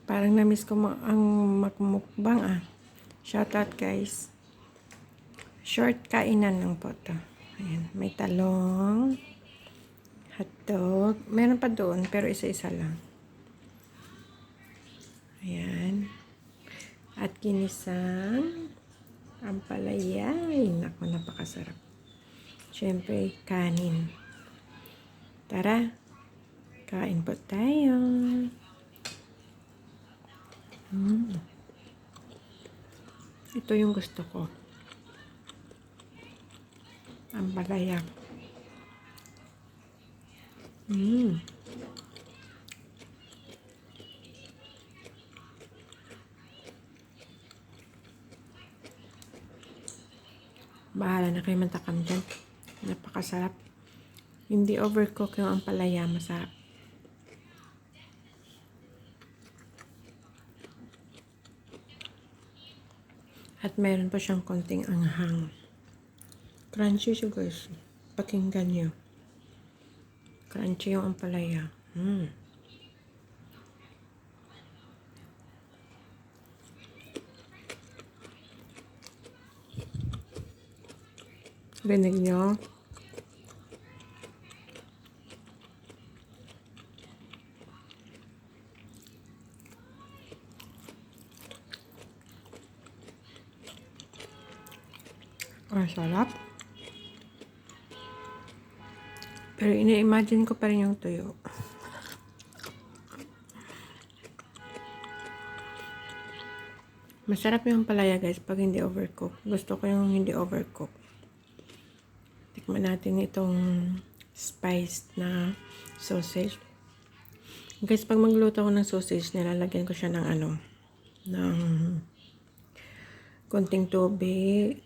Parang na-miss ko ang magmukbang ah. Shoutout guys. Short kainan lang po to. Ayan, may talong, hotdog. Meron pa doon pero isa-isa lang. Ayan. At ginisang ampalaya. Ay, naku, napakasarap. Siyempre, kanin. Tara, kain po tayo. Ito yung gusto ko. Ampalaya. Bahala na kayo mantakam dyan. Napakasarap. Hindi overcook yung ampalaya. Masarap. At meron pa siyang konting anghang. Crunchy siya guys. Pakinggan nyo. Crunchy yung ampalaya. Rinig nyo? Sarap. Pero ina-imagine ko pa rin yung tuyo. Masarap yung palaya guys pag hindi overcook. Gusto ko yung hindi overcook. Tikman natin itong spiced na sausage. Guys, pag magluto ko ng sausage, nilalagyan ko siya ng ng konting tubig,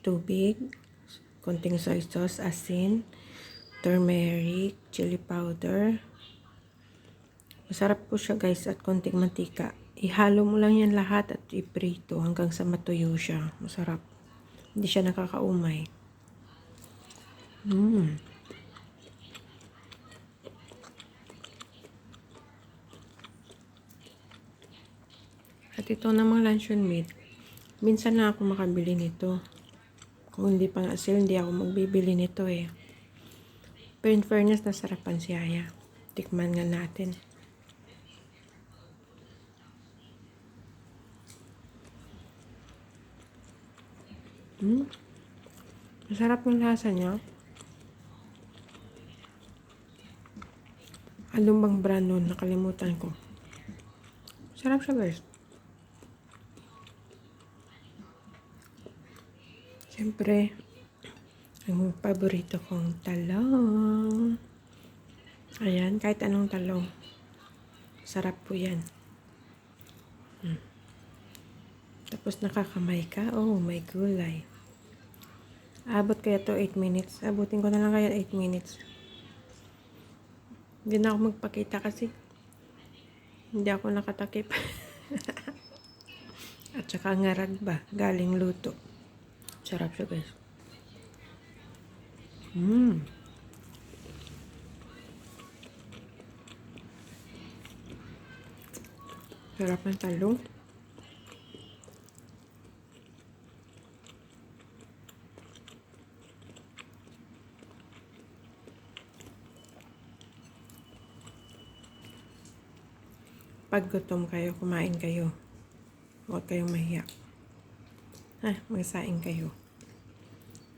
konting soy sauce, asin, turmeric, chili powder. Masarap po siya guys at konting mantika. Ihalo mo lang yan lahat at iprito hanggang sa matuyo siya. Masarap. Hindi siya nakakaumay. At ito namang luncheon meat. Minsan na ako makabili nito. Kung hindi pa nga sale, hindi ako magbibili nito eh. Pero in fairness, nasarapan si Aya. Tikman nga natin. Masarap yung lasa niya. Anong bang brand nun? Nakalimutan ko. Sarap siya guys. Siyempre, ang paborito kong talong. Ayan, kahit anong talong. Sarap po yan. Tapos nakakamay ka. Oh, may gulay. Abot kaya to 8 minutes. Abutin ko na lang kaya 8 minutes. Hindi na ako magpakita kasi hindi ako nakatakip. At saka ngarag ba? Galing luto. Sarap siya guys. Sarap ng talong. Pag gutom kayo, kumain kayo. Huwag kayong mahiya. Magsaing kayo.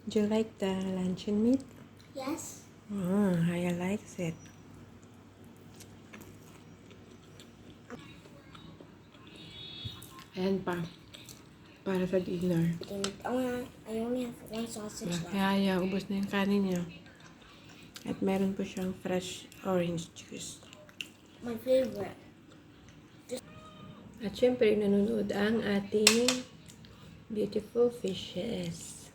Do you like the luncheon meat? Yes. I like it. Ayan pa. Para sa dinner. I only have one sausage left. Kaya ubos na yung kanin niya. At meron po siyang fresh orange juice. My favorite. At syempre, nanonood ang ating beautiful fishes.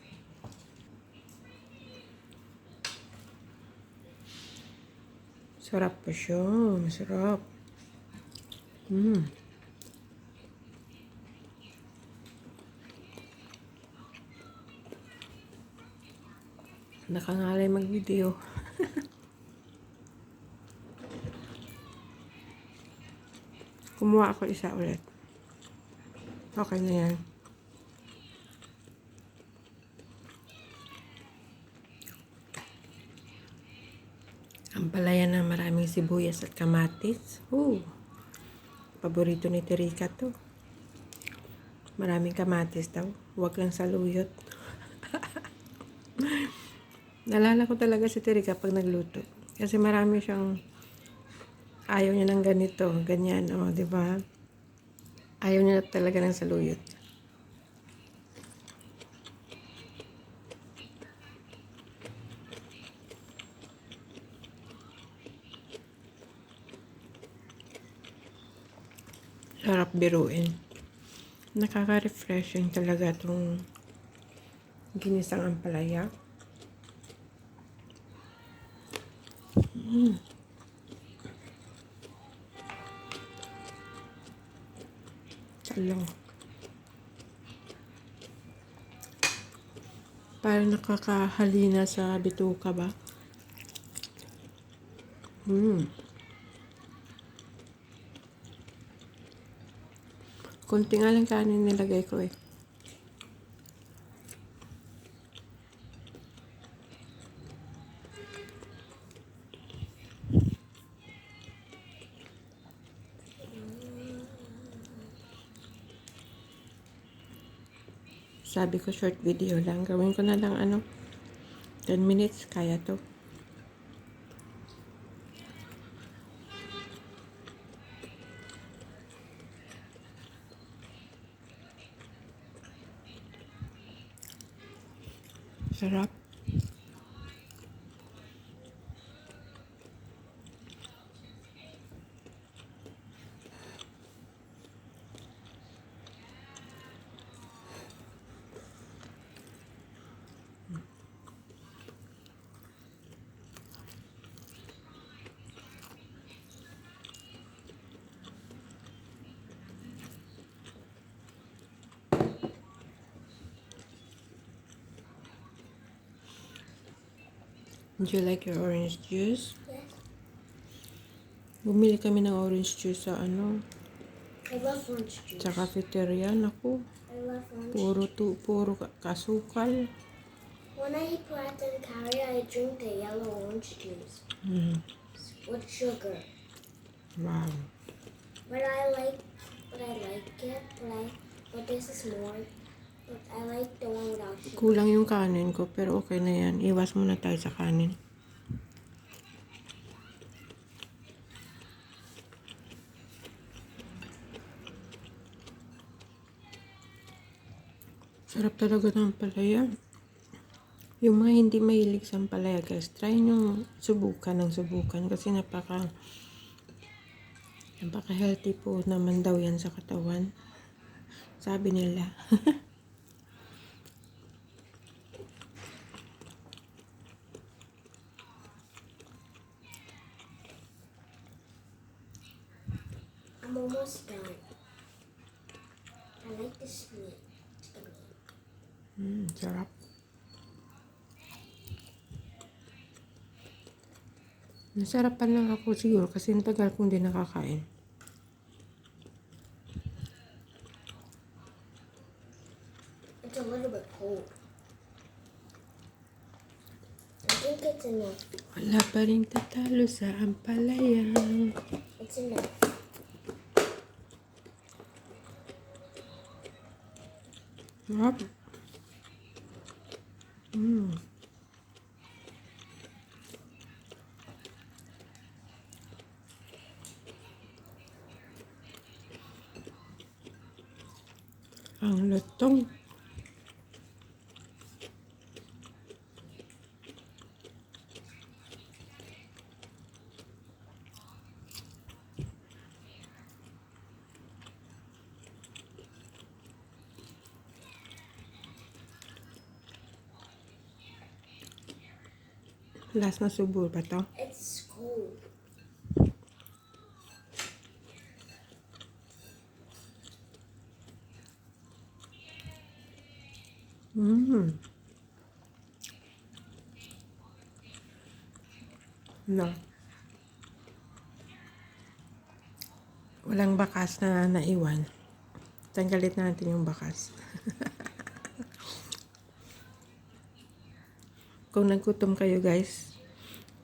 Sarap po siya. Masarap. Nakangalay mag-video. Kumuha ako isa ulit. Okay na yan. Ampalaya na maraming sibuyas at kamatis. Paborito ni Terika to. Maraming kamatis daw. Huwag lang saluyot. Nalala ko talaga si Terika pag nagluto. Kasi marami siyang ayaw niya ng ganito, ganyan, di ba? Ayaw niya talaga ng saluyot. Sarap biruin. Nakaka-refreshing talaga itong ginisang ampalaya. Talong. Parang nakakahalina sa bituka ba? Kunti nga lang kanin nilagay ko eh. Sabi ko short video lang. Gawin ko na lang 10 minutes. Kaya to. Sarap. Would you like your orange juice? Yes. Bumili kami ng orange juice sa I love orange juice. sa cafeteria. Naku, I love orange puro kasukal. When I eat plat and curry, I drink the yellow orange juice with sugar. Wow. But I like it. But this is more. But I like the one without sugar. Kulang yung kanin ko, pero okay na yan. Iwas muna tayo sa kanin. Sarap talaga ng palaya. Yung mga hindi mahilig sa palaya, guys, try nyo subukan kasi napaka-healthy po naman daw yan sa katawan. Sabi nila. I'm almost done. I like this meat. Sarap. Nasarapan lang ako siguro kasi ang tagal kong din nakakain. It's a little bit cold. I think it's enough. Wala pa rin tatalo sa ampalaya. It's enough. Sarap. Ang lutong. Last na subo ba to? It's cold. No. Walang bakas na naiwan. Tanggalin natin yung bakas. Kung naggutom kayo guys,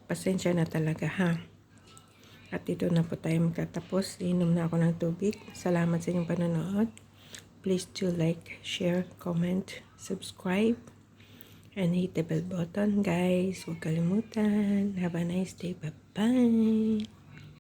pasensya na talaga ha. At dito na po tayo magtatapos. Inom na ako ng tubig. Salamat sa inyong panonood. Please do like, share, comment, subscribe, and hit the bell button guys. Huwag kalimutan. Have a nice day. Bye-bye.